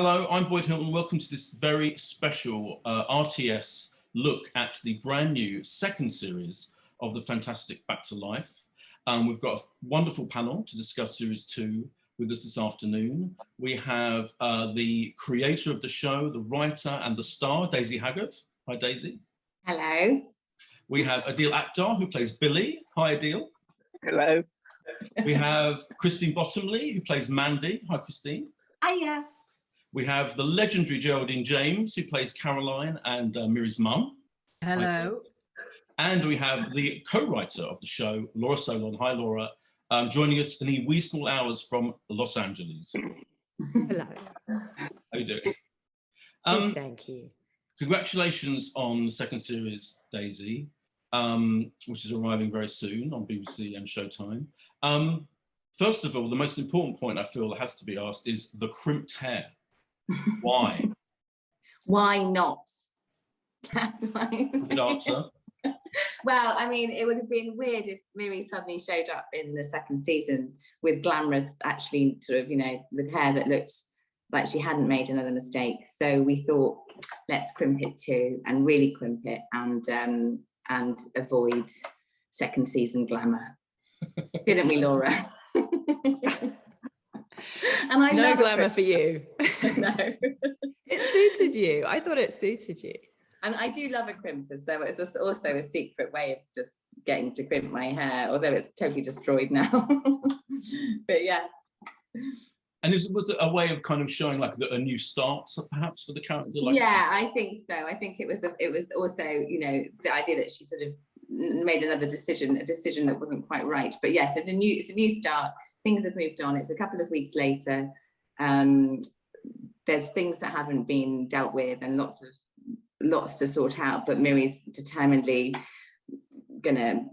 Hello, I'm Boyd Hilton. Welcome to this very special RTS look at the brand new second series of the fantastic Back to Life. We've got a wonderful panel to discuss series 2 with us this afternoon. We have the creator of the show, the writer and the star, Daisy Haggard. Hi, Daisy. Hello. We have Adil Akhtar, who plays Billy. Hi, Adil. Hello. We have Christine Bottomley, who plays Mandy. Hi, Christine. Hiya. We have the legendary Geraldine James, who plays Caroline and Miri's mum. Hello. And we have the co-writer of the show, Laura Solon. Hi, Laura. Joining us in the wee small hours from Los Angeles. Hello. How you doing? Thank you. Congratulations on the second series, Daisy, which is arriving very soon on BBC and Showtime. First of all, the most important point I feel that has to be asked is the crimped hair. Why? Why not? That's why. Good answer. Well, I mean, it would have been weird if Miri suddenly showed up in the second season with glamorous, actually, sort of, with hair that looked like she hadn't made another mistake. So we thought, let's crimp it too, and really crimp it, and avoid second season glamour. Didn't we, Laura? And I no glamour for you. No. It suited you. I thought it suited you. And I do love a crimper, so it's also a secret way of just getting to crimp my hair, although it's totally destroyed now. But yeah. And was it a way of kind of showing like a new start, perhaps, for the character? Yeah, I think so. I think it was also, the idea that she sort of made another decision, a decision that wasn't quite right. But yes, it's a new start. Things have moved on. It's a couple of weeks later. There's things that haven't been dealt with and lots to sort out, but Miri's determinedly gonna,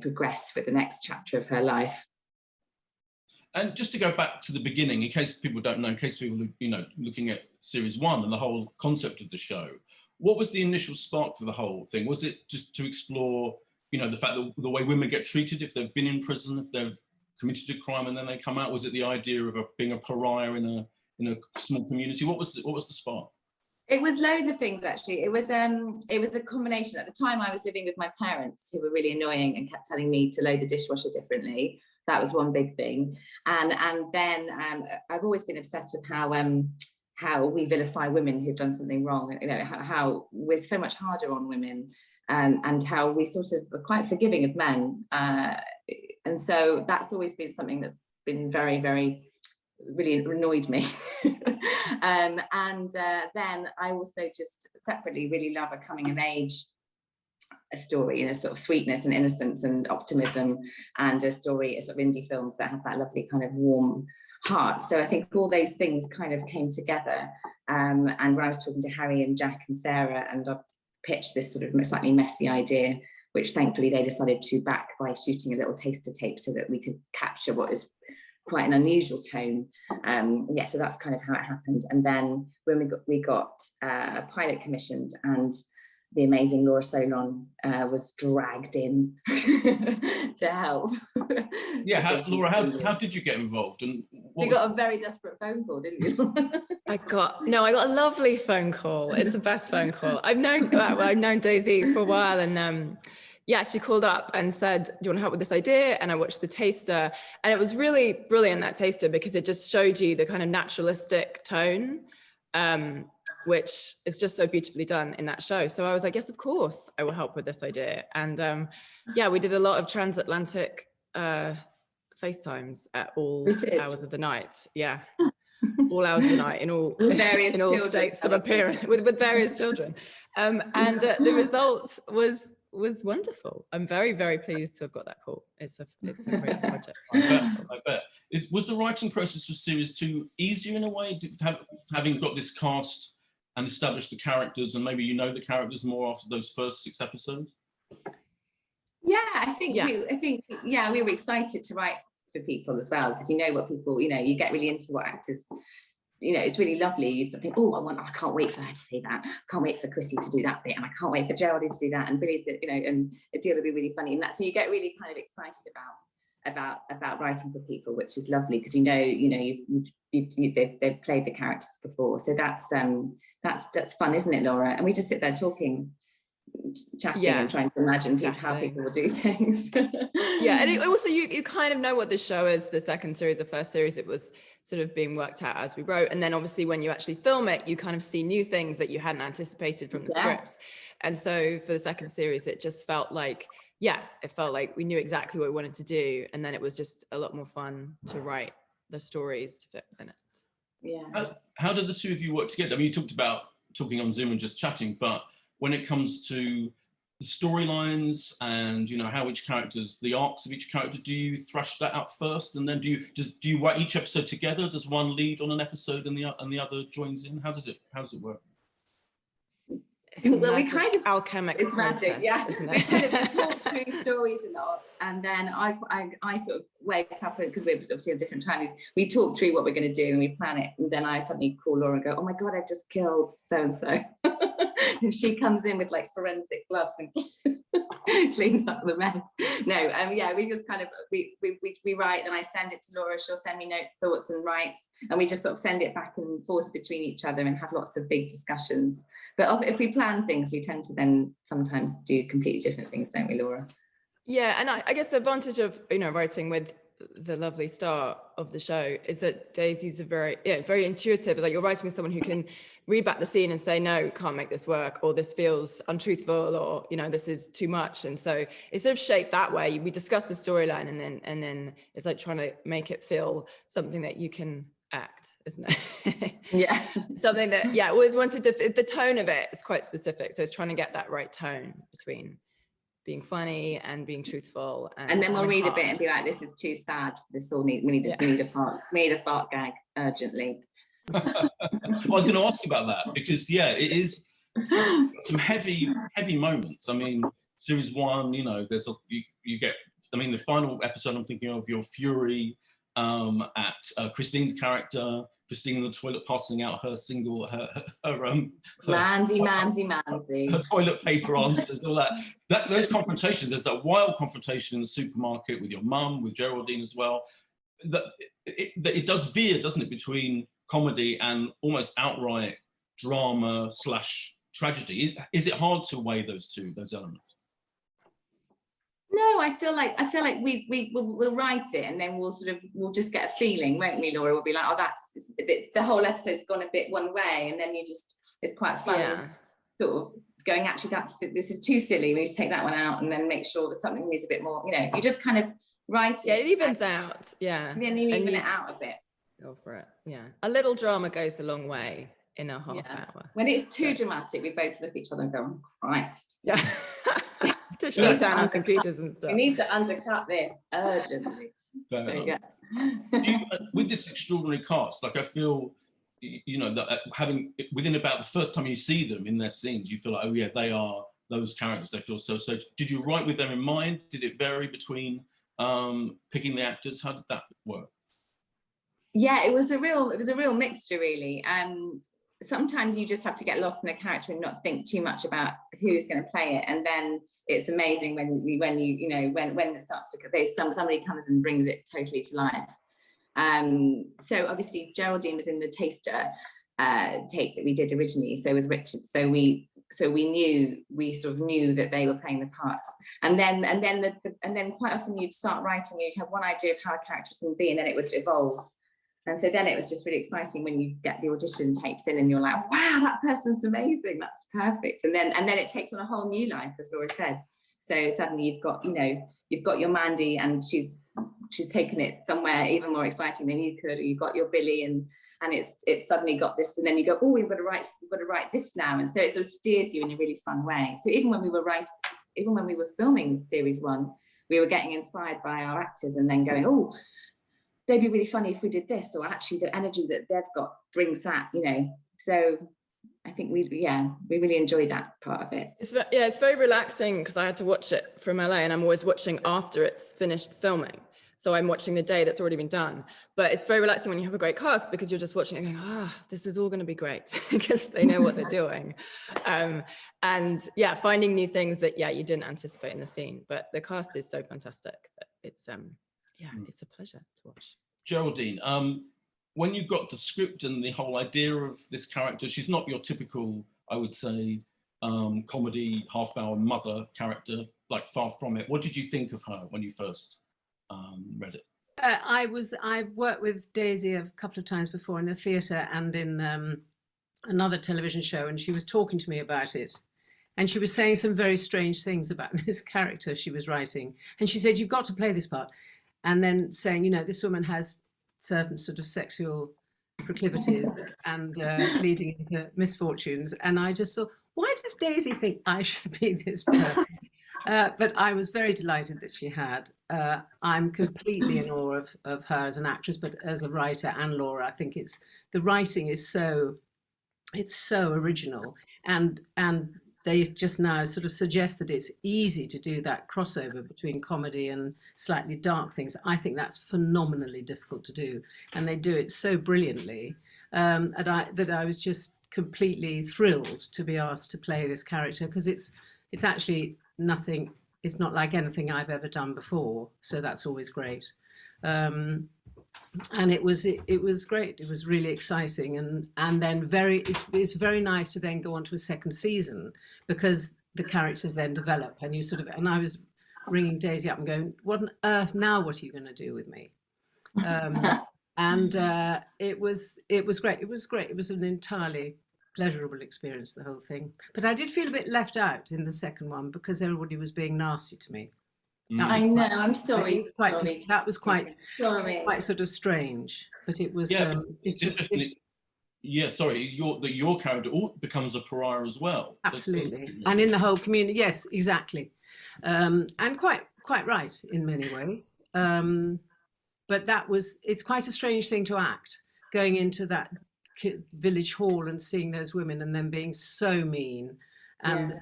progress with the next chapter of her life. And just to go back to the beginning, in case people don't know, in case people, looking at series 1 and the whole concept of the show, what was the initial spark for the whole thing? Was it just to explore, the fact that the way women get treated if they've been in prison, if they've committed a crime and then they come out? Was it the idea of being a pariah in a small community? What was the spark? It was loads of things, actually. It was a combination. At the time, I was living with my parents, who were really annoying and kept telling me to load the dishwasher differently. That was one big thing. And then I've always been obsessed with how we vilify women who've done something wrong. How we're so much harder on women, and how we sort of are quite forgiving of men. And so that's always been something that's been very, very, really annoyed me. Then I also just separately really love a coming of age, a story, sort of sweetness and innocence and optimism, and a sort of indie films that have that lovely kind of warm heart. So I think all those things kind of came together. And when I was talking to Harry and Jack and Sarah, and I pitched this sort of slightly messy idea, which thankfully they decided to back by shooting a little taster tape so that we could capture what is quite an unusual tone. So that's kind of how it happened. And then when we got a pilot commissioned, and the amazing Laura Solon was dragged in to help. Yeah, Laura, how did you get involved? And you got a very desperate phone call, didn't you? I got a lovely phone call. It's the best phone call. I've known Daisy for a while, and she called up and said, do you want to help with this idea? And I watched the taster, and it was really brilliant, that taster, because it just showed you the kind of naturalistic tone, which is just so beautifully done in that show. So I was like, yes, of course, I will help with this idea. And we did a lot of transatlantic FaceTimes at all hours of the night. Yeah. All hours of the night in all states of appearance with various children. The result was wonderful. I'm very, very pleased to have got that call. It's a great project. I bet. Was the writing process for series 2 easier in a way, having got this cast and established the characters, and maybe the characters more after those first 6 episodes? Yeah, I think we were excited to write for people as well, because what people, you get really into what actors, it's really lovely. You think, I can't wait for her to say that. I can't wait for Chrissy to do that bit, and I can't wait for Geraldine to do that, and Billy's, and Adil will be really funny in that. So you get really kind of excited about writing for people, which is lovely because they've played the characters before, so that's fun, isn't it, Laura? And we just sit there talking, chatting, and trying to imagine how people will do things. Yeah, and also you kind of know what the show is for the second series. The first series, it was sort of being worked out as we wrote, and then obviously when you actually film it, you kind of see new things that you hadn't anticipated from the scripts. And so for the second series, it just felt like, it felt like we knew exactly what we wanted to do, and then it was just a lot more fun to write the stories to fit in it. Yeah. How did the two of you work together? I mean, you talked about talking on Zoom and just chatting, but when it comes to the storylines and how the arcs of each character, do you thrash that out first, and then do you write each episode together? Does one lead on an episode and the other joins in? How does it work? Well, we kind of alchemic process, isn't it? We kind of talk through stories a lot, and then I sort of wake up, because we're obviously on different times. We talk through what we're going to do and we plan it, and then I suddenly call Laura and go, "Oh my God, I've just killed so and so." And she comes in with like forensic gloves and cleans up the mess. No, we just kind of we write, then I send it to Laura. She'll send me notes, thoughts, and writes, and we just sort of send it back and forth between each other and have lots of big discussions. But if we plan things, we tend to then sometimes do completely different things, don't we, Laura? Yeah, and I guess the advantage of writing with the lovely star of the show is that Daisy's very intuitive. Like, you're writing with someone who can read back the scene and say, no, can't make this work, or this feels untruthful, or this is too much. And so it's sort of shaped that way. We discuss the storyline, and then it's like trying to make it feel something that you can act, isn't it? Yeah. Something that always wanted to, the tone of it is quite specific, so it's trying to get that right tone between being funny and being truthful, and then we'll read a bit and be like, this is too sad, we need a fart gag urgently. Well, I was going to ask about that, because it is some heavy moments. I mean, series 1, there's you get, I mean, the final episode, I'm thinking of your fury at Christine's character, Christine in the toilet passing out her Mandy. Her toilet paper answers, all that. Those confrontations, there's that wild confrontation in the supermarket with your mum, with Geraldine as well. That it does veer, doesn't it, between comedy and almost outright drama / tragedy. Is it hard to weigh those elements? No, I feel like we'll write it, and then we'll just get a feeling, won't we, Laura? We'll be like, oh, that's the whole episode's gone a bit one way, and then it's quite fun, sort of going, actually, this is too silly. We need to take that one out, and then make sure that something is a bit more. You just kind of write it. Yeah, it evens out. Yeah, and then you even it out a bit. Go for it. Yeah, a little drama goes a long way in a half hour. When it's too dramatic, we both look at each other and go, oh, Christ. Yeah. To shut down our computers and stuff. We need to undercut this urgently. With this extraordinary cast, like, I feel, that having within about the first time you see them in their scenes, you feel like, oh yeah, they are those characters. They feel so. Did you write with them in mind? Did it vary between picking the actors? How did that work? Yeah, it was a real mixture, really. Sometimes you just have to get lost in the character and not think too much about who's going to play it, and then it's amazing when it starts to somebody comes and brings it totally to life. So obviously Geraldine was in the taster tape that we did originally, so with Richard, so we sort of knew that they were playing the parts, and then quite often you'd start writing, you'd have one idea of how a character was going to be, and then it would evolve. And so then it was just really exciting when you get the audition tapes in and you're like, wow, that person's amazing, that's perfect. And then it takes on a whole new life, as Laura said. So suddenly you've got your Mandy, and she's taken it somewhere even more exciting than you could. Or you've got your Billy, and it's suddenly got this, and then you go, oh, we've got to write this now. And so it sort of steers you in a really fun way. So even when we were filming series 1, we were getting inspired by our actors and then going, oh, they'd be really funny if we did this, or actually the energy that they've got brings that, So I think we really enjoyed that part of it. It's very relaxing, because I had to watch it from LA, and I'm always watching after it's finished filming. So I'm watching the day that's already been done. But it's very relaxing when you have a great cast, because you're just watching it and going, this is all going to be great, because they know what they're doing. And finding new things that you didn't anticipate in the scene. But the cast is so fantastic that it's yeah, it's a pleasure to watch. Geraldine, when you got the script and the whole idea of this character, she's not your typical, I would say, comedy half-hour mother character, like far from it. What did you think of her when you first read it? I've worked with Daisy a couple of times before in the theatre and in another television show, and she was talking to me about it. And she was saying some very strange things about this character she was writing. And she said, you've got to play this part. And then saying, you know, this woman has certain sort of sexual proclivities and leading into misfortunes. And I just thought, why does Daisy think I should be this person? But I was very delighted that she had. I'm completely in awe of her as an actress, but as a writer and Laura, I think the writing is so original, and they just now sort of suggest that it's easy to do that crossover between comedy and slightly dark things. I think that's phenomenally difficult to do, and they do it so brilliantly. And I was just completely thrilled to be asked to play this character, because it's actually nothing. It's not like anything I've ever done before, so that's always great. And it was great. It was really exciting, and then it's very nice to then go on to a second season, because the characters then develop, and you sort of, and I was ringing Daisy up and going, what on earth now? What are you going to do with me? And it was great. It was great. It was an entirely pleasurable experience, the whole thing. But I did feel a bit left out in the second one, because everybody was being nasty to me. I know. I'm sorry. That was quite Sorry. quite sort of strange, but it was. Yeah, it's just. Yeah, sorry, your character becomes a pariah as well. Absolutely, and in the whole community, yes, exactly, and quite right in many ways. But it's quite a strange thing to act, going into that village hall and seeing those women and them being so mean, and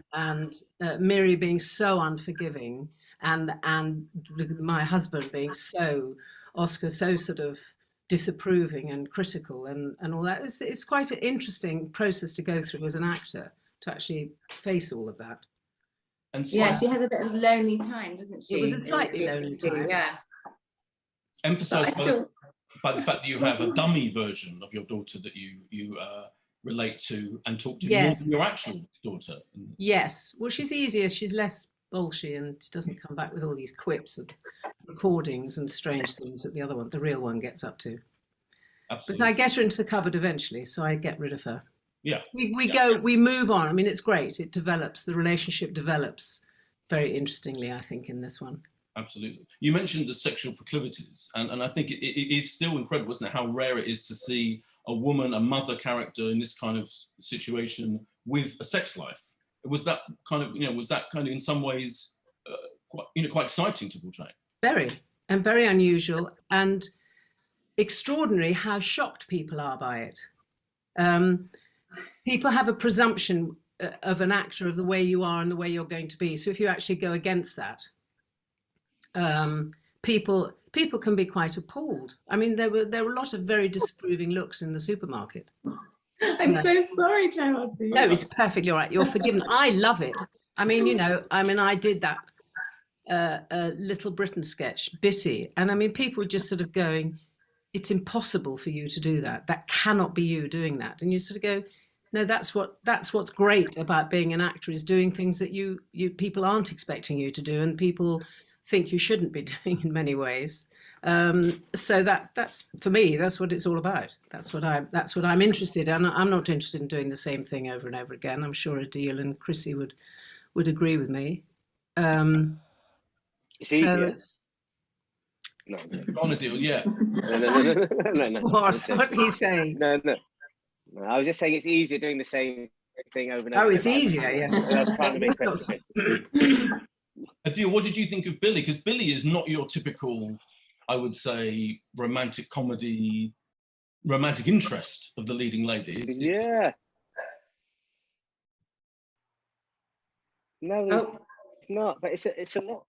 Miri being so unforgiving, and my husband being Oscar so sort of disapproving and critical and all that. It's quite an interesting process to go through as an actor, to actually face all of that. And she has a bit of lonely time, doesn't she? It was a slightly lonely time. Yeah. Emphasised by the fact that you have a dummy version of your daughter that you relate to and talk to, more than your actual daughter. Yes. Well, she's easier. She's less bolshy, and she doesn't come back with all these quips and recordings and strange things that the real one gets up to. Absolutely. But I get her into the cupboard eventually, so I get rid of her. Yeah. We move on. I mean, it's great. It develops, the relationship develops very interestingly, I think, in this one. Absolutely. You mentioned the sexual proclivities, and I think it is still incredible, isn't it, how rare it is to see a woman, a mother character in this kind of situation with a sex life. Was that kind of, in some ways quite exciting to portray? Very unusual, and extraordinary how shocked people are by it. People have a presumption of an actor, of the way you are and the way you're going to be. So if you actually go against that, people can be quite appalled. I mean, there were a lot of very disapproving looks in the supermarket. I'm so sorry, Geraldine. No, it's perfectly all right. You're forgiven. I love it. I mean, I did that Little Britain sketch, Bitty, and I mean, people just sort of going, it's impossible for you to do that. That cannot be you doing that. And you sort of go, no, that's what's great about being an actor, is doing things that you people aren't expecting you to do, and people think you shouldn't be doing in many ways. So that's for me, that's what it's all about. That's what I'm interested in. I'm not interested in doing the same thing over and over again. I'm sure Adil and Chrissy would agree with me. It's easier. No. On Adil, yeah. No. What's he saying? No. I was just saying it's easier doing the same thing over and over. Oh, it's easier, yes. I was trying to make sense. Adil, what did you think of Billy? Because Billy is not your typical, I would say, romantic comedy, romantic interest of the leading lady. No, it's not. But it's a lot.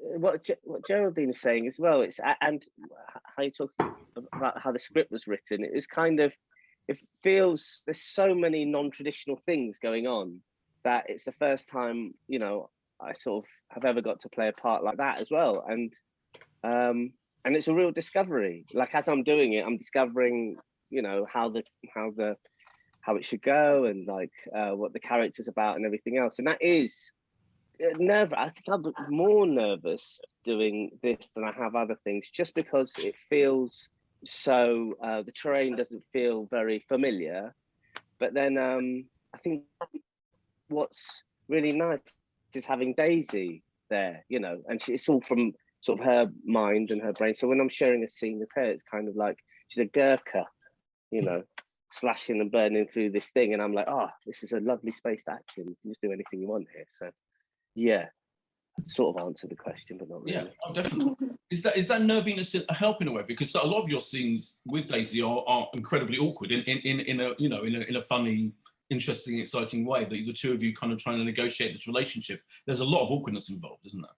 What Geraldine is saying as well. And how you talk about how the script was written. It was kind of, it feels there's so many non-traditional things going on that it's the first time I sort of have ever got to play a part like that as well. And And it's a real discovery. Like, as I'm doing it, I'm discovering, you know, how it should go, and like what the character's about and everything else. And that is I think I'm more nervous doing this than I have other things, just because it feels so, the terrain doesn't feel very familiar. But then I think what's really nice is having Daisy there, you know, and it's all from sort of her mind and her brain. So when I'm sharing a scene with her, it's kind of like she's a Gurkha, you know, slashing and burning through this thing, and I'm like, oh, this is a lovely space to act in. You can just do anything you want here. So yeah, sort of answer the question, but not really. Yeah, oh, definitely. Is that nerviness a help in a way? Because a lot of your scenes with Daisy are incredibly awkward in a, you know, in a funny, interesting, exciting way, that the two of you kind of trying to negotiate this relationship. There's a lot of awkwardness involved, isn't there?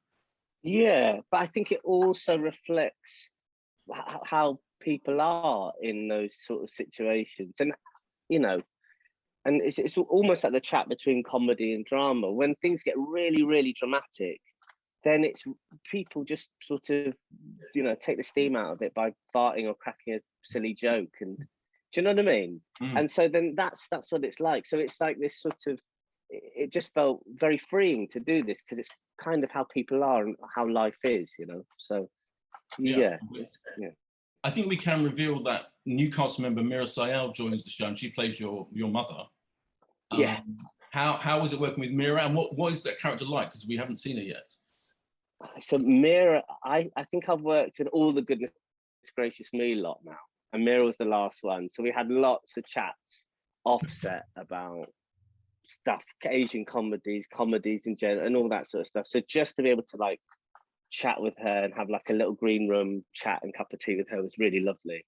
Yeah, but I think it also reflects how people are in those sort of situations, and you know, and it's almost like the chat between comedy and drama. When things get really, really dramatic, then it's people just sort of, you know, take the steam out of it by farting or cracking a silly joke, and do you know what I mean? And so then that's what it's like. So it's like this sort of, it just felt very freeing to do this, because it's kind of how people are and how life is, you know. So yeah. I think we can reveal that new cast member Mira Sayal joins the show, and she plays your mother. Yeah. How was it working with Mira, and what is that character like? Because we haven't seen her yet. So Mira, I think I've worked in all the Goodness Gracious Me lot now, and Mira was the last one. So we had lots of chats offset about stuff, Asian comedies in general, and all that sort of stuff. So just to be able to like chat with her and have like a little green room chat and cup of tea with her was really lovely.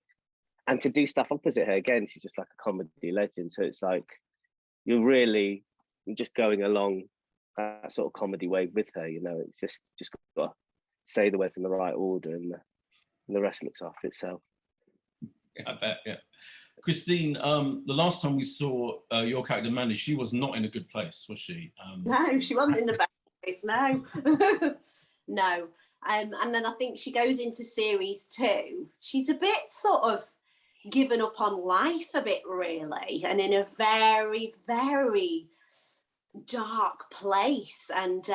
And to do stuff opposite her, again, she's just like a comedy legend. So it's like you're just going along that sort of comedy wave with her, you know. It's just got to say the words in the right order, and the rest looks after itself. Yeah, I bet, yeah. Christine, the last time we saw your character Mandy, she was not in a good place, was she? No, she wasn't in the best place, no. No. And then I think she goes into series 2. She's a bit sort of given up on life a bit, really, and in a very, very dark place. And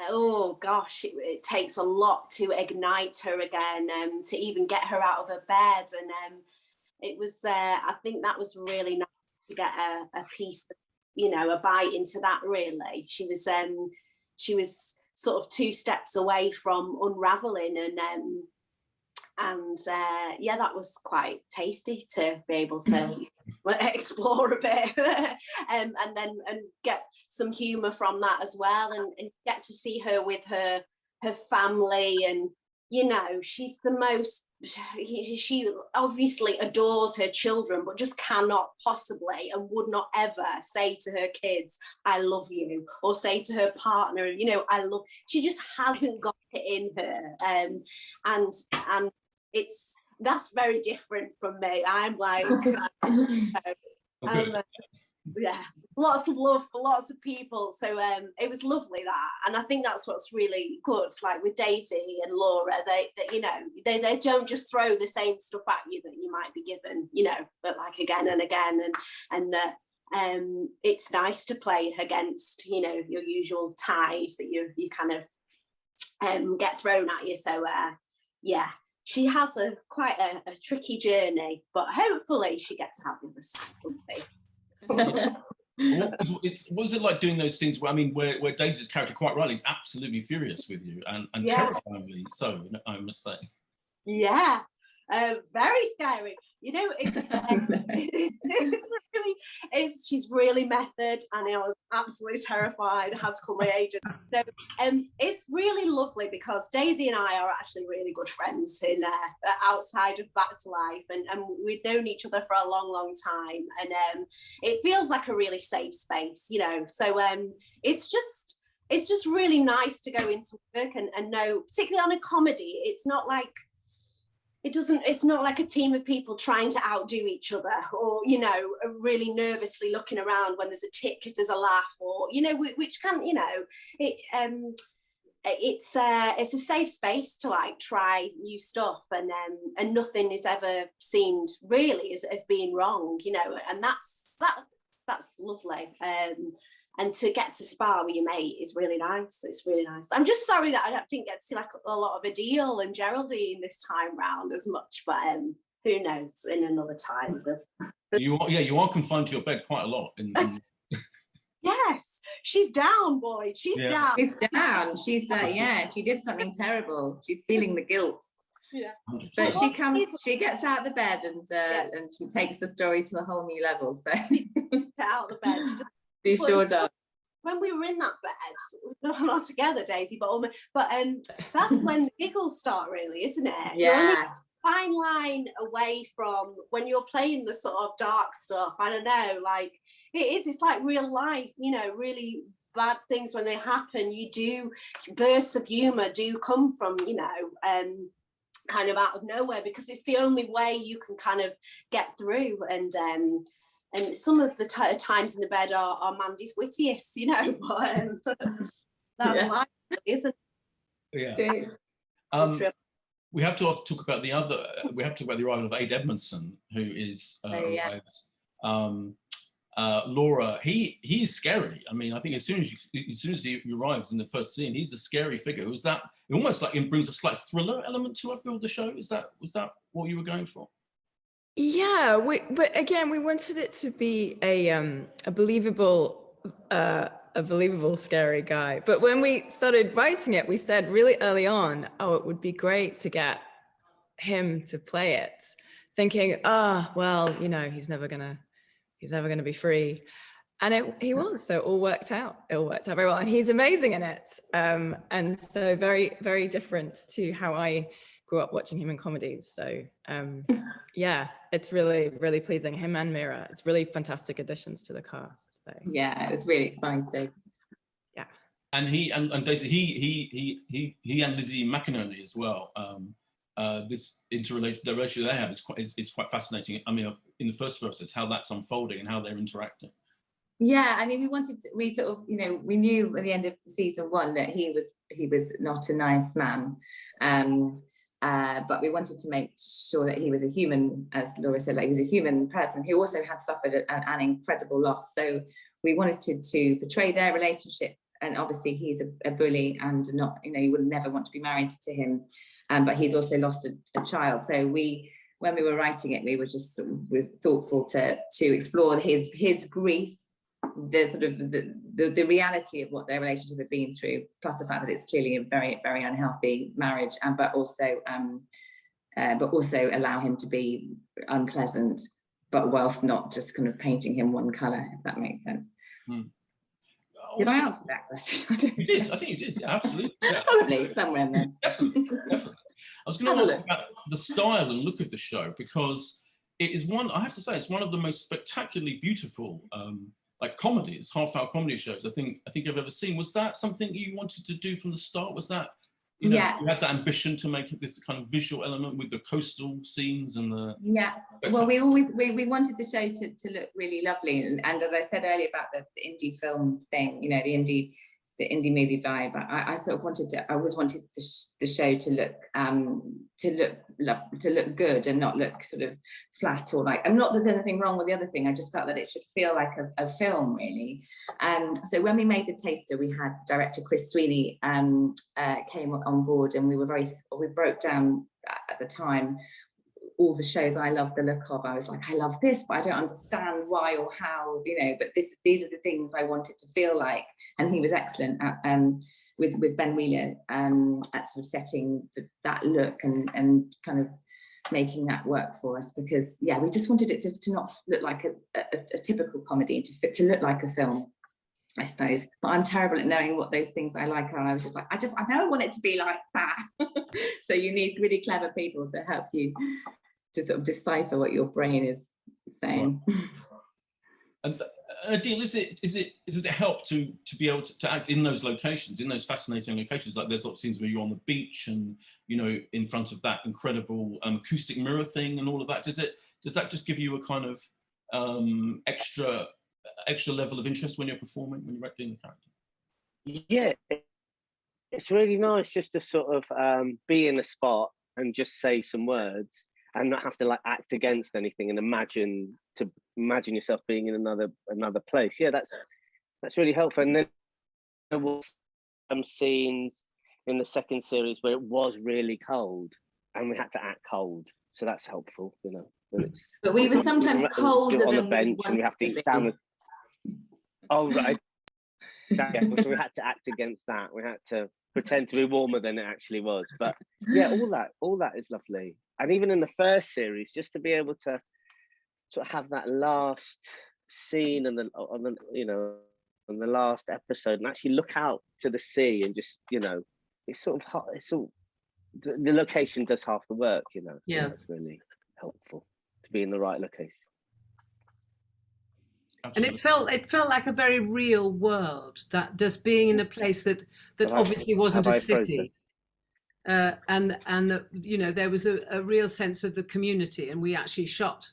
oh gosh, it takes a lot to ignite her again, to even get her out of her bed. And it was, I think that was really nice to get a piece, you know, a bite into that, really. She was sort of 2 steps away from unraveling, and yeah, that was quite tasty to be able to explore a bit and get some humour from that as well, and get to see her with her family. And you know, she's the most, she obviously adores her children, but just cannot possibly and would not ever say to her kids, I love you, or say to her partner, you know, I love, she just hasn't got it in her. And that's very different from me. I'm like, yeah, lots of love for lots of people. So it was lovely that, and I think that's what's really good. Like with Daisy and Laura, they you know, they don't just throw the same stuff at you that you might be given, you know, but like again and again, and it's nice to play against, you know, your usual tide that you kind of get thrown at you. So yeah, she has quite a tricky journey, but hopefully she gets out the other side. What was it like doing those scenes where Daisy's character, quite rightly, is absolutely furious with you, and Yeah. terrifyingly so, I must say. Yeah, very scary. You know, she's really method, and I was absolutely terrified. I had to call my agent. So it's really lovely because Daisy and I are actually really good friends in outside of Back to Life, and we've known each other for a long, long time, and it feels like a really safe space, you know. So it's just really nice to go into work and know, particularly on a comedy, it's not like it's not like a team of people trying to outdo each other, or, you know, really nervously looking around when there's a tick, if there's a laugh, or, you know, which can, you know, it's a safe space to like try new stuff, and nothing is ever seen really as being wrong, you know, and that's lovely. And to get to spar with your mate is really nice. It's really nice. I'm just sorry that I didn't get to see like a lot of Adil and Geraldine this time round as much, but who knows, in another time. You are confined to your bed quite a lot. Yes, she's down, Boyd. She's down. She's down. She's she did something terrible. She's feeling the guilt. Yeah. But she gets out of the bed and she takes the story to a whole new level. So Get out of the bed. she sure does. When we were in that bed, not together, Daisy, but that's when the giggles start, really, isn't it? Yeah. Fine line away from when you're playing the sort of dark stuff. I don't know, like it's like real life, you know, really bad things when they happen. Bursts of humor do come from, you know, kind of out of nowhere, because it's the only way you can kind of get through. And some of the times in the bed are Mandy's wittiest, you know, but that's life, isn't it? Yeah. We have to also talk about the arrival of Ade Edmondson, who is Laura. He is scary. I mean, I think as soon as he arrives in the first scene, he's a scary figure. Was that almost like it brings a slight thriller element to, I feel, the show? Was that what you were going for? Yeah, but again, we wanted it to be a believable scary guy. But when we started writing it, we said really early on, oh, it would be great to get him to play it, thinking, well, you know, he's never gonna be free. And he was, so it all worked out. It all worked out very well, and he's amazing in it. And so very, very different to how I grew up watching him in comedies. So yeah, it's really, really pleasing. Him and Mira, it's really fantastic additions to the cast. So yeah, it's really exciting. Yeah. And Daisy, he and Lizzie McInerney as well. This interrelation, the relationship they have is quite fascinating. I mean, in the first process, how that's unfolding and how they're interacting. Yeah, I mean, we sort of, you know, we knew at the end of season 1 that he was not a nice man. But we wanted to make sure that he was a human, as Laura said, like he was a human person who also had suffered an incredible loss. So we wanted to portray their relationship. And obviously he's a bully and not, you know, you would never want to be married to him. But he's also lost a child. So when we were writing it, we were just sort of thoughtful to explore his grief, the sort of the reality of what their relationship had been through, plus the fact that it's clearly a very, very unhealthy marriage, but also allow him to be unpleasant, but whilst not just kind of painting him one colour, if that makes sense. Did I answer that question? You did. I think you did. Yeah, absolutely. Yeah. Probably somewhere in there. Definitely. I was going to ask about the style and look of the show, because it is I have to say, it's one of the most spectacularly beautiful like comedies, half-hour comedy shows I think I've ever seen. Was that something you wanted to do from the start? Was that, you know, you had that ambition to make it this kind of visual element with the coastal scenes and the... Yeah, well, we wanted the show to look really lovely. And as I said earlier about the indie film thing, you know, the indie movie vibe, I sort of always wanted the show to look good and not look sort of flat or like, I'm not that there's anything wrong with the other thing, I just felt that it should feel like a film, really. So when we made The Taster, we had director Chris Sweeney came on board, and we broke down at the time all the shows I loved the look of. I was like, I love this, but I don't understand why or how, you know, but these are the things I want it to feel like. And he was excellent at, with Ben Wheeler at sort of setting that look and kind of making that work for us, because yeah, we just wanted it to not look like a typical comedy, to look like a film, I suppose. But I'm terrible at knowing what those things I like are. I was just like, I know I want it to be like that. So you need really clever people to help you to sort of decipher what your brain is saying. And Adil, does it help to be able to act in those locations, in those fascinating locations? Like there's lots of scenes where you're on the beach and, you know, in front of that incredible acoustic mirror thing and all of that. Does that just give you a kind of extra level of interest when you're performing, when you're acting the character? Yeah, it's really nice just to sort of be in a spot and just say some words and not have to like act against anything and imagine yourself being in another place. Yeah, that's really helpful. And then there was some scenes in the second series where it was really cold and we had to act cold, so that's helpful, you know. But we were sometimes colder on the than bench and we have to eat salmon. Oh right. Yeah, so we had to act against that. We had to pretend to be warmer than it actually was. But yeah, all that is lovely. And even in the first series, just to be able to sort of have that last scene and on the last episode and actually look out to the sea and just, you know, it's sort of hot. It's all the location does half the work, you know. So yeah, it's really helpful to be in the right location. and it felt like a very real world, that just being in a place that obviously wasn't a city, and that, you know, there was a real sense of the community, and we actually shot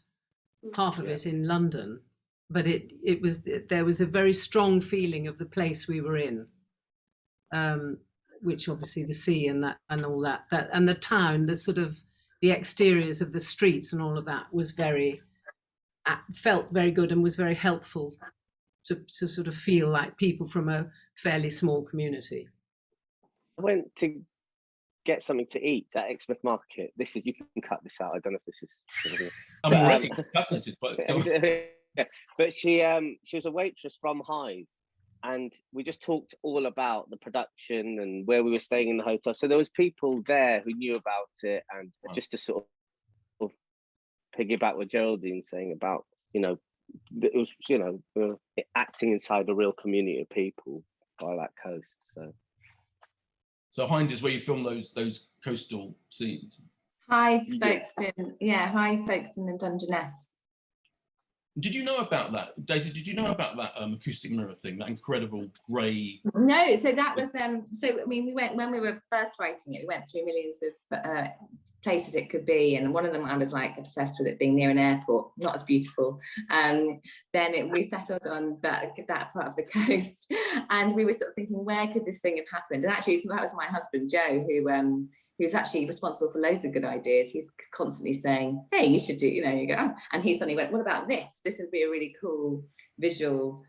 half of it in London, but there was a very strong feeling of the place we were in, which obviously the sea and all that and the town, the sort of the exteriors of the streets and all of that was felt very good and was very helpful to sort of feel like people from a fairly small community. I went to get something to eat at Exmouth Market. You can cut this out. I don't know if this is. I'm already fascinated. But she was a waitress from Hive, and we just talked all about the production and where we were staying in the hotel. So there was people there who knew about it, and just to sort of piggyback what Geraldine's saying about, you know, it was, you know, we were acting inside a real community of people by that coast. So Hind is where you film those coastal scenes. Hi, Folkestone. Yeah, hi, Folkestone and Dungeness. Did you know about that, Daisy? Did you know about that acoustic mirror thing, that incredible grey? No, so that was so I mean, we went when we were first writing it. We went through millions of places it could be, and one of them I was like obsessed with it being near an airport, not as beautiful. Then we settled on that part of the coast, and we were sort of thinking, where could this thing have happened? And actually, that was my husband Joe, who's actually responsible for loads of good ideas. He's constantly saying, hey, you should do, you know, you go, oh. And he suddenly went, what about this? This would be a really cool visual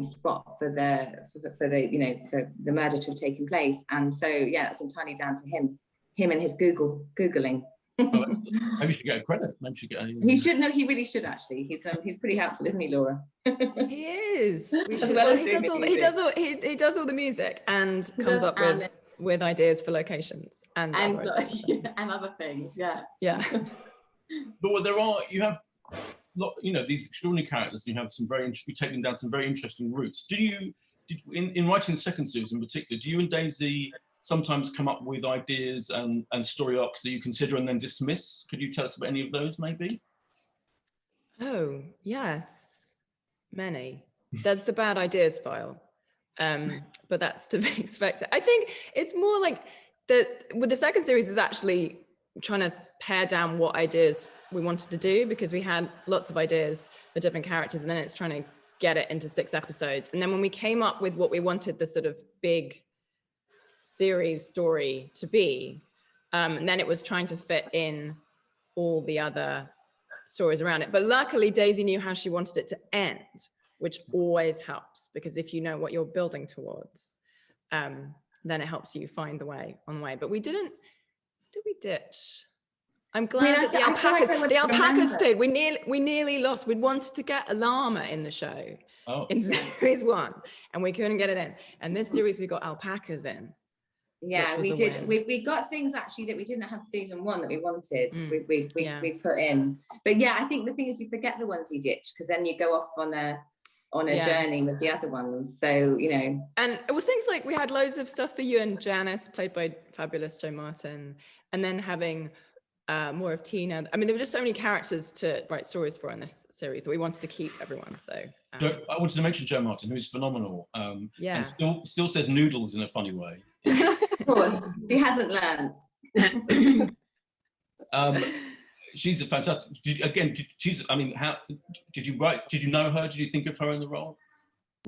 spot for the you know, for the murder to have taken place. And so, yeah, that's entirely down to him and his Googling. Oh, maybe you should get a credit. Maybe you should get He should, no, he really should actually. He's pretty helpful, isn't he, Laura? He is. He does all the music and comes up with ideas for locations and other things, yeah. But you have, you know, these extraordinary characters, and you have you take them down some very interesting routes. In writing the second series in particular, do you and Daisy sometimes come up with ideas and story arcs that you consider and then dismiss? Could you tell us about any of those, maybe? Oh yes, many. That's the bad ideas file. But that's to be expected. I think it's more like with the second series is actually trying to pare down what ideas we wanted to do, because we had lots of ideas for different characters, and then it's trying to get it into 6 episodes. And then when we came up with what we wanted the sort of big series story to be, and then it was trying to fit in all the other stories around it. But luckily Daisy knew how she wanted it to end, which always helps, because if you know what you're building towards, then it helps you find the way on the way. But did we ditch? I'm glad that the alpacas stayed. We nearly lost. We'd wanted to get a llama in the show in series 1, and we couldn't get it in. And this series we got alpacas in. Yeah, we did. We got things actually that we didn't have season 1 that we wanted. We put in. But yeah, I think the thing is you forget the ones you ditch, because then you go off on a journey with the other ones. So, you know. And it was things like we had loads of stuff for you and Janice, played by fabulous Jo Martin, and then having more of Tina. I mean, there were just so many characters to write stories for in this series that we wanted to keep everyone. So I wanted to mention Jo Martin, who's phenomenal. And still says noodles in a funny way. Of course, she hasn't learned. She's a fantastic. How did you know her? Did you think of her in the role?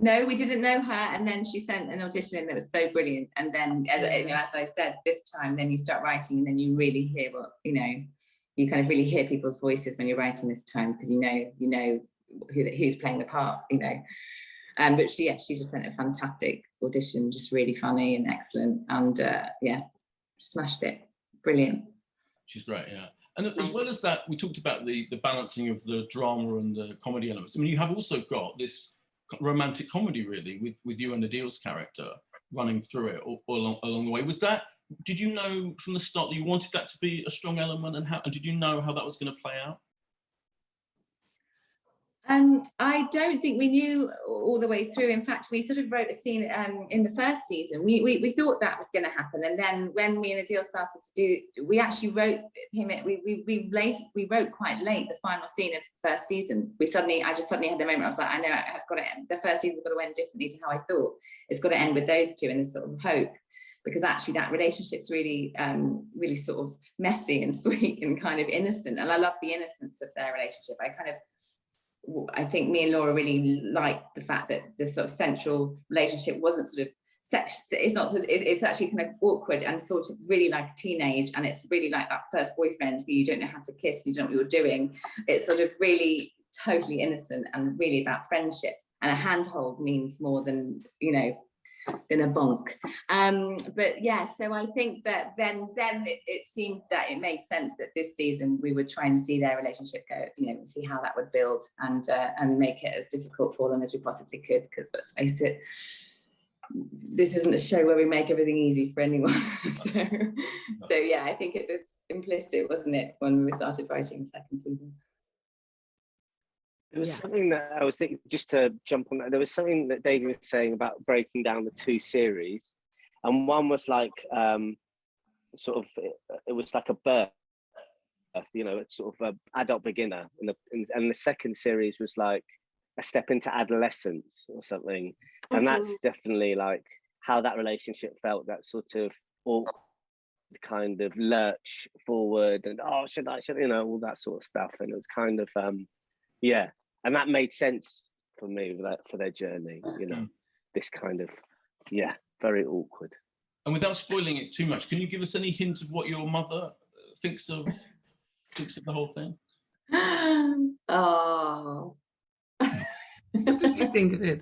No, we didn't know her, and then she sent an audition in that was so brilliant. And then, as I said, this time, then you start writing, and then you really hear what you kind of really hear people's voices when you're writing this time, because you know who's playing the part, But she just sent a fantastic audition, just really funny and excellent, and smashed it. Brilliant. She's great, yeah. And as well as that, we talked about the balancing of the drama and the comedy elements. I mean, you have also got this romantic comedy, really, with you and Adil's character running through it all along the way. Did you know from the start that you wanted that to be a strong element, and did you know how that was going to play out? I don't think we knew all the way through. In fact, we sort of wrote a scene in the first season. We thought that was going to happen, and then when me and Adil started to do, we actually wrote him. We wrote quite late the final scene of the first season. I just suddenly had the moment. I was like, I know it has got to end. The first season's got to end differently to how I thought. It's got to end with those two in this sort of hope, because actually that relationship's really, really sort of messy and sweet and kind of innocent. And I love the innocence of their relationship. I think me and Laura really liked the fact that the sort of central relationship wasn't sort of sex. It's actually kind of awkward and sort of really like a teenage, and it's really like that first boyfriend who you don't know how to kiss, you don't know what you're doing. It's sort of really totally innocent and really about friendship. And a handhold means more than than a bonk. But yeah, so I think that then it seemed that it made sense that this season we would try and see their relationship go, see how that would build, and make it as difficult for them as we possibly could, because let's face it, this isn't a show where we make everything easy for anyone. so yeah, I think it was implicit, wasn't it, when we started writing the second season. There was something that I was thinking, just to jump on that, there was something that Daisy was saying about breaking down the two series. And one was like, it was like a birth, it's sort of an adult beginner. And the second series was like a step into adolescence or something. And that's definitely like how that relationship felt, that sort of awkward kind of lurch forward and, should I, all that sort of stuff. And it was kind of, and that made sense for me for their journey, this kind of, very awkward. And without spoiling it too much, can you give us any hint of what your mother thinks of the whole thing? Oh. What did you think of it?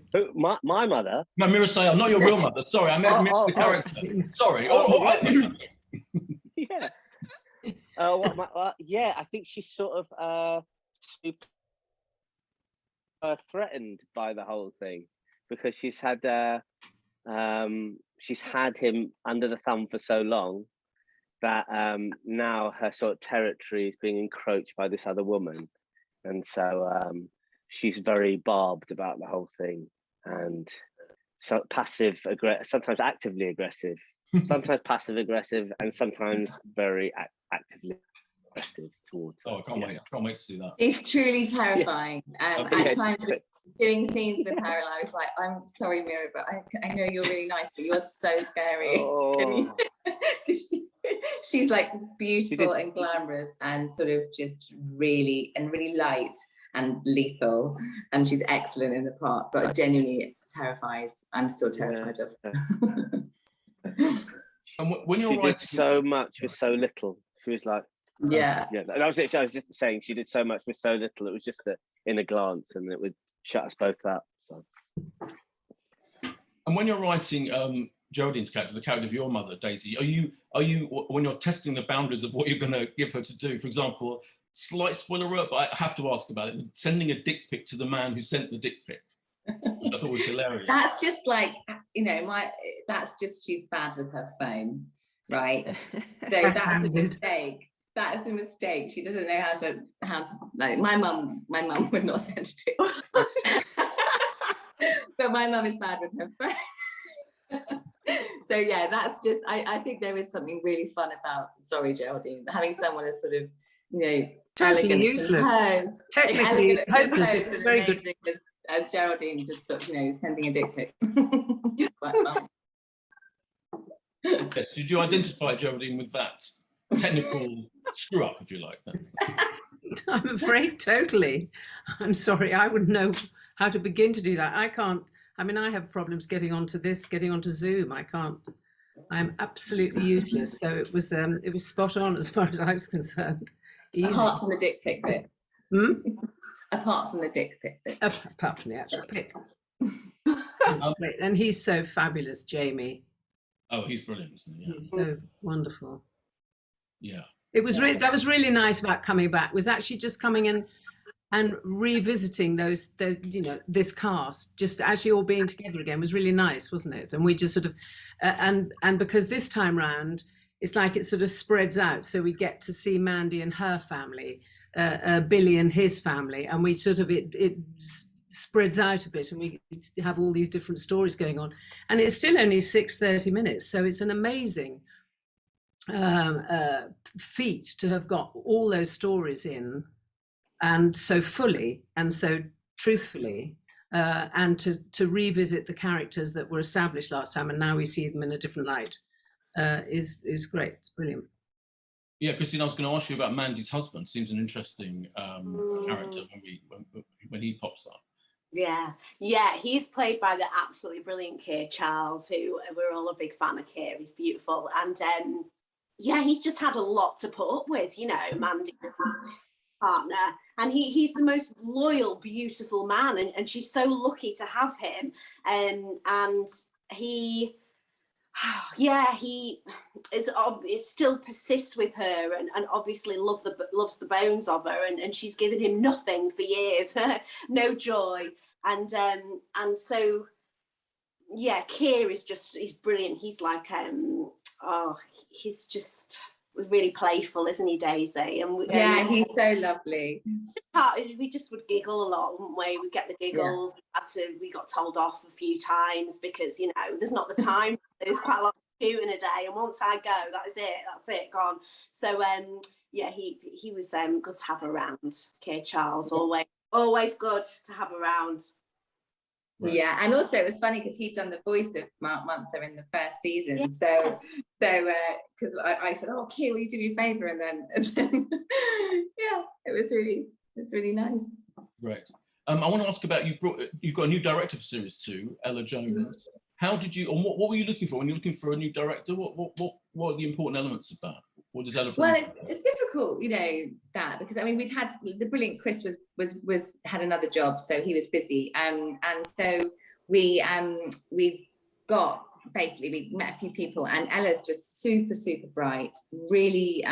My mother? No, Miroslav, not your real mother. Sorry, I meant the character. Sorry. Yeah. I think she's sort of super threatened by the whole thing, because she's had him under the thumb for so long that now her sort of territory is being encroached by this other woman, and so she's very barbed about the whole thing, and so passive aggressive, sometimes actively aggressive, sometimes passive aggressive, and sometimes very actively aggressive towards her. I can't wait to see that. It's truly terrifying. At times doing scenes with her, and I was like, I'm sorry, Mira, but I know you're really nice, but you're so scary. Oh. She's like beautiful and glamorous, and sort of just really light and lethal, and she's excellent in the part, but genuinely terrifies. I'm still terrified of her. And when you're she did so much with so little. She was like, yeah. That was it. I was just saying, she did so much with so little. It was just in a glance, and it would shut us both up. So. And when you're writing Geraldine's character, the character of your mother, Daisy, are you when you're testing the boundaries of what you're going to give her to do? For example, slight spoiler alert, but I have to ask about it: sending a dick pic to the man who sent the dick pic. I thought was hilarious. That's just like, that's just, she's bad with her phone, right? So that's a mistake. That is a mistake. She doesn't know how to like, my mum would not send a dick. But my mum is bad with her phone. So yeah, that's just, I think there is something really fun about, sorry Geraldine, having someone as sort of, totally useless, technically hopeless. It's very good. As Geraldine, just sort of, sending a dick pic. Quite fun. Yes. Did you identify, Geraldine, with that technical screw up, if you like? I'm afraid totally. I'm sorry, I wouldn't know how to begin to do that. I I mean, I have problems getting onto Zoom. I'm absolutely useless. So it was spot on as far as I was concerned. Easy. Apart from the dick pic bit. Hmm? Apart from the dick pic bit. Apart from the actual pic. And he's so fabulous, Jamie. Oh, he's brilliant, isn't he? Yeah. He's so wonderful. Yeah. It was that was really nice about coming back, was actually just coming in and revisiting those this cast, just actually all being together again was really nice, wasn't it? And we just sort of and because this time round it's like it sort of spreads out, so we get to see Mandy and her family, Billy and his family, and we sort of it spreads out a bit, and we have all these different stories going on, and it's still only 30 minutes, so it's an amazing feat to have got all those stories in, and so fully and so truthfully, and to revisit the characters that were established last time, and now we see them in a different light, is great. It's brilliant. Yeah, Christine, I was going to ask you about Mandy's husband. Seems an interesting character when he pops up. Yeah, he's played by the absolutely brilliant Keir Charles, who we're all a big fan of. Keir, he's beautiful, and yeah, he's just had a lot to put up with, Mandy, partner, and he's the most loyal, beautiful man, and she's so lucky to have him, and he still persists with her, and obviously loves the bones of her, and she's given him nothing for years, no joy, and so yeah, Keir he's brilliant. He's like he's just really playful, isn't he, Daisy? And he's so lovely. We just would giggle a lot, wouldn't we? We'd get the giggles. Yeah. We got told off a few times because there's not the time. There's quite a lot to shoot in a day, and once I go, that's it, gone. So yeah, he was good to have around. Keir Charles, always good to have around. Right. Yeah, and also it was funny because he'd done the voice of Mark Munther in the first season, yeah. so because I said, "Oh, Keir, will you do me a favour?" And then yeah, it was really nice. Great. I want to ask about you've got a new director for series 2, Ella Jones. How did you, or what were you looking for when you're looking for a new director? What are the important elements of that? What does Ella bring? Well, it's difficult, that, because I mean we'd had the brilliant Chris had another job, so he was busy, and so we met a few people, and Ella's just super bright, really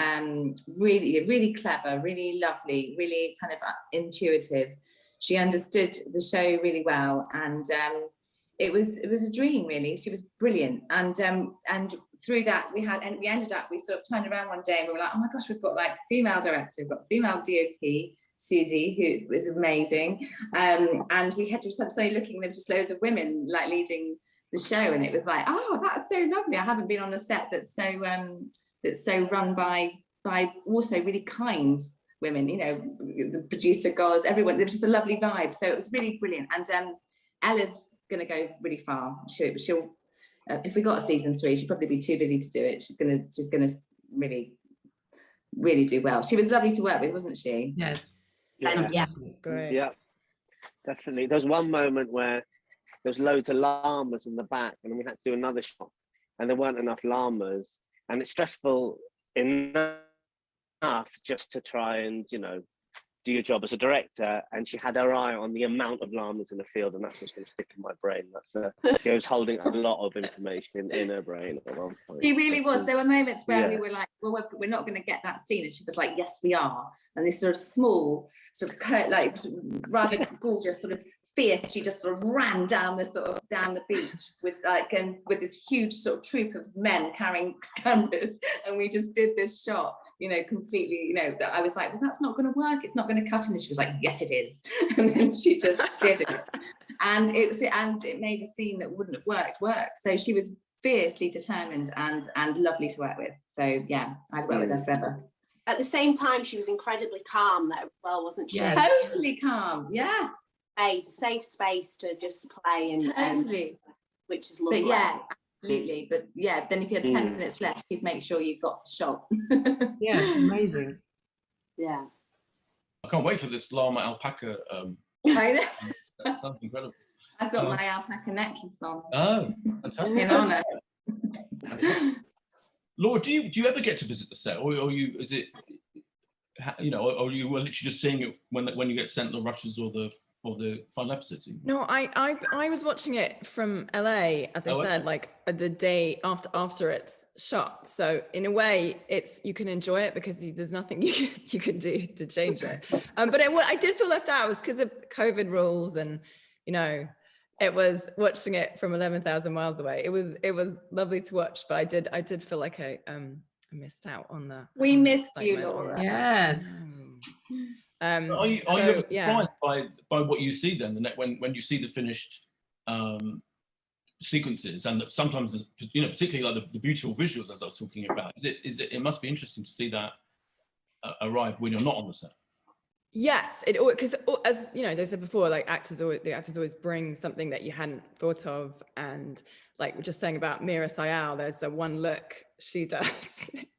really clever, really lovely, really kind of intuitive. She understood the show really well, and it was a dream, really. She was brilliant, and through that we ended up, we sort of turned around one day and we were like, oh my gosh, we've got like female director, we've got female DOP, Susie, who was amazing, and we had to start looking. There was just loads of women like leading the show, and it was like, oh, that's so lovely. I haven't been on a set that's so run by also really kind women, the producer guys, everyone. There was just a lovely vibe, so it was really brilliant. And Ella's going to go really far. She'll if we got a season 3, she'd probably be too busy to do it. She's gonna really, really do well. She was lovely to work with, wasn't she? Yes. Yeah. Great. Yeah, definitely. There was one moment where there was loads of llamas in the back, and we had to do another shot, and there weren't enough llamas, and it's stressful enough just to try and do your job as a director, and she had her eye on the amount of llamas in the field, and that's what's going to stick in my brain. She was holding a lot of information in her brain at one point. She really was. There were moments where we were like, well, we're not going to get that scene, and she was like, yes, we are. And this sort of small, sort of like rather gorgeous, sort of fierce, she just sort of ran down the beach with this huge sort of troop of men carrying cameras, and we just did this shot, completely, that I was like, well, that's not going to work, it's not going to cut in, and she was like, yes it is, and then she just did it, and it made a scene that wouldn't have worked. So she was fiercely determined and lovely to work with. So yeah, I'd work with her forever. At the same time, she was incredibly calm though, well, wasn't she? Yes. Totally calm, yeah. Safe space to just play and totally, which is lovely. But yeah, absolutely. But yeah, then if you had 10 minutes left, you'd make sure you got the shot. Yeah, amazing. Yeah, I can't wait for this llama alpaca. I know. That sounds incredible. I've got my alpaca necklace on. Oh, fantastic. In honour. Laura, do you ever get to visit the set, or is it, you know, or you were literally just seeing it when you get sent the rushes or the final episode? No, I was watching it from LA, as I said, like the day after it's shot. So in a way, you can enjoy it because there's nothing you can do to change it. But I did feel left out. It was because of COVID rules, and you know, it was watching it from 11,000 miles away. It was lovely to watch, but I did feel like I missed out on the. We missed you, Laura. Yes. Are you ever surprised by what you see then? When you see the finished sequences, and that sometimes, you know, particularly like the beautiful visuals as I was talking about, it must be interesting to see that arrive when you're not on the set. Yes, because as you know, as I said before, like the actors always bring something that you hadn't thought of, and like we're just saying about Mira Sayal, there's the one look she does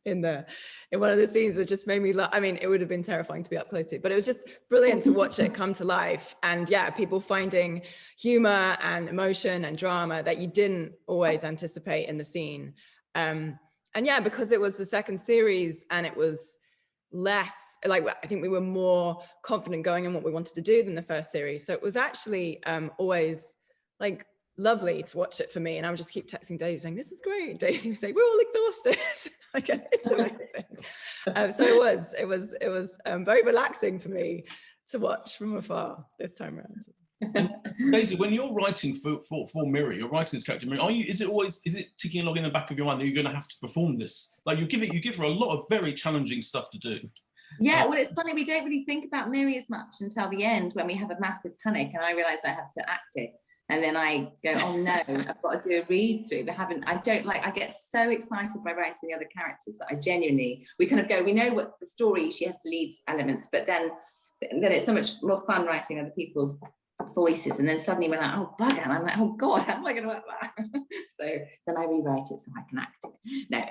in one of the scenes that just made me laugh. I mean, it would have been terrifying to be up close to, but it was just brilliant to watch it come to life. And yeah, people finding humor and emotion and drama that you didn't always anticipate in the scene. And yeah, because it was the second series and it was less, like I think we were more confident going in what we wanted to do than the first series. So it was actually always like lovely to watch it for me. And I would just keep texting Daisy saying, "This is great." Daisy would say, "We're all exhausted." Okay, it's amazing. So it was very relaxing for me to watch from afar this time around. Daisy, when you're writing for Mira, you're writing this character Mira, is it ticking along in the back of your mind that you're going to have to perform this? Like you give her a lot of very challenging stuff to do. Yeah, well, it's funny, we don't really think about Miri as much until the end when we have a massive panic and I realise I have to act it. And then I go, oh no, I've got to do a read through. I get so excited by writing the other characters that I genuinely, we kind of go, we know what the story, she has to lead elements, but then it's so much more fun writing other people's voices. And then suddenly we're like, oh bugger, and I'm like, oh God, how am I going to act that? So then I rewrite it so I can act it. No,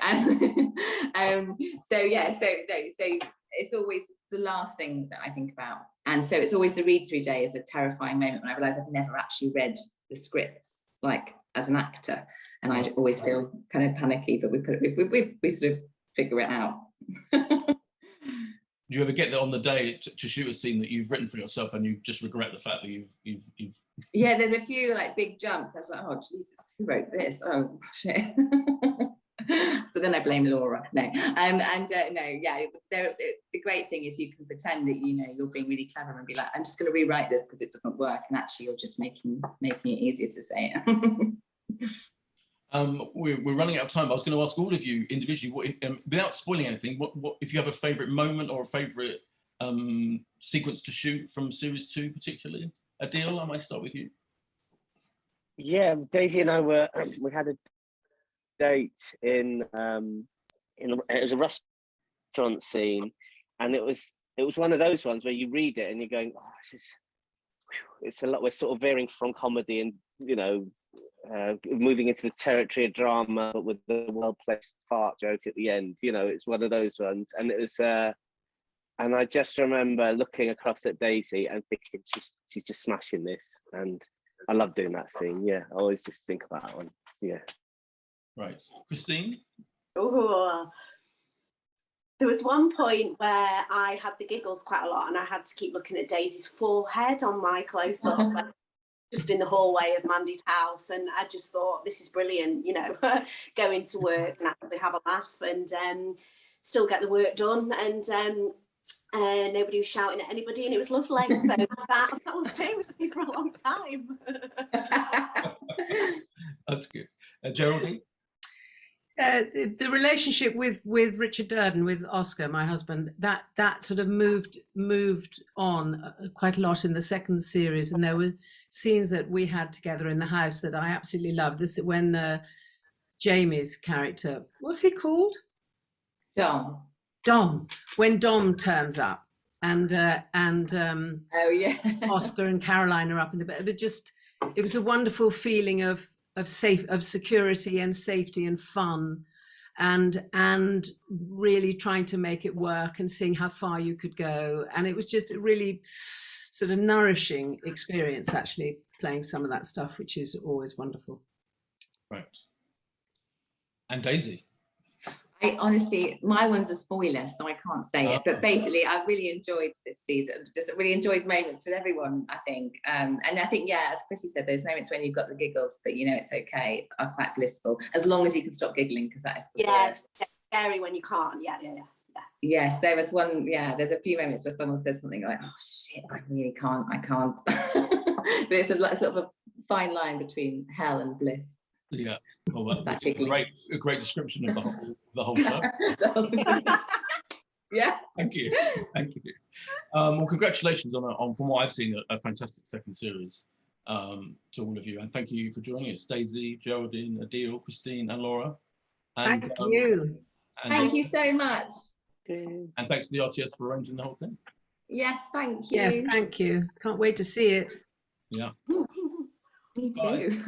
so it's always the last thing that I think about. And so it's always the read-through day is a terrifying moment when I realise I've never actually read the scripts, like as an actor. And I always feel kind of panicky, but we sort of figure it out. Do you ever get there on the day to shoot a scene that you've written for yourself and you just regret the fact that you've Yeah, there's a few like big jumps. I was like, oh Jesus, who wrote this? Oh shit. So then I blame Laura. No, no, yeah. The great thing is you can pretend that you know you're being really clever and be like, I'm just going to rewrite this because it doesn't work, and actually you're just making it easier to say it. We're running out of time. I was going to ask all of you individually, without spoiling anything, what if you have a favourite moment or a favourite sequence to shoot from series 2 particularly? Adil, I might start with you. Daisy and I we had a date in it was a restaurant scene, and it was one of those ones where you read it and you're going, oh, it's a lot. We're sort of veering from comedy and, you know, moving into the territory of drama, but with the well-placed fart joke at the end. You know, it's one of those ones. And it was and I just remember looking across at Daisy and thinking, she's just smashing this. And I love doing that scene. Yeah, I always just think about that one. Yeah. Right. Christine? Oh, there was one point where I had the giggles quite a lot and I had to keep looking at Daisy's forehead on my close-up, just in the hallway of Mandy's house. And I just thought, this is brilliant, you know, going to work and actually have a laugh and still get the work done. And nobody was shouting at anybody and it was lovely. So that will stay with me for a long time. That's good. Geraldine? The relationship with Richard Durden, with Oscar, my husband, that sort of moved on quite a lot in the second series, and there were scenes that we had together in the house that I absolutely loved. This when Jamie's character, what's he called? Dom. When Dom turns up, and oh yeah, Oscar and Caroline are up in the bed. It was a wonderful feeling of security and safety and fun, and really trying to make it work and seeing how far you could go. And it was just really sort of nourishing experience, actually playing some of that stuff, which is always wonderful. Right. And Daisy. I honestly, my one's a spoiler, so I can't say it. But basically, I really enjoyed this season. Just really enjoyed moments with everyone, I think. And I think, yeah, as Chrissy said, those moments when you've got the giggles, but you know it's okay, are quite blissful, as long as you can stop giggling, because that is the worst. It's scary when you can't. Yeah. Yes, there was one. Yeah, there's a few moments where someone says something like, "Oh shit, I really can't. I can't." But it's a sort of a fine line between hell and bliss. Yeah, well, that's a great description of the whole show. Yeah. Thank you. Well, congratulations on from what I've seen, a fantastic second series to all of you, and thank you for joining us, Daisy, Geraldine, Adil, Christine, and Laura. And, Thank you. Thank you so much. And thanks to the RTS for arranging the whole thing. Yes, thank you. Yes, thank you. Can't wait to see it. Yeah. Me too.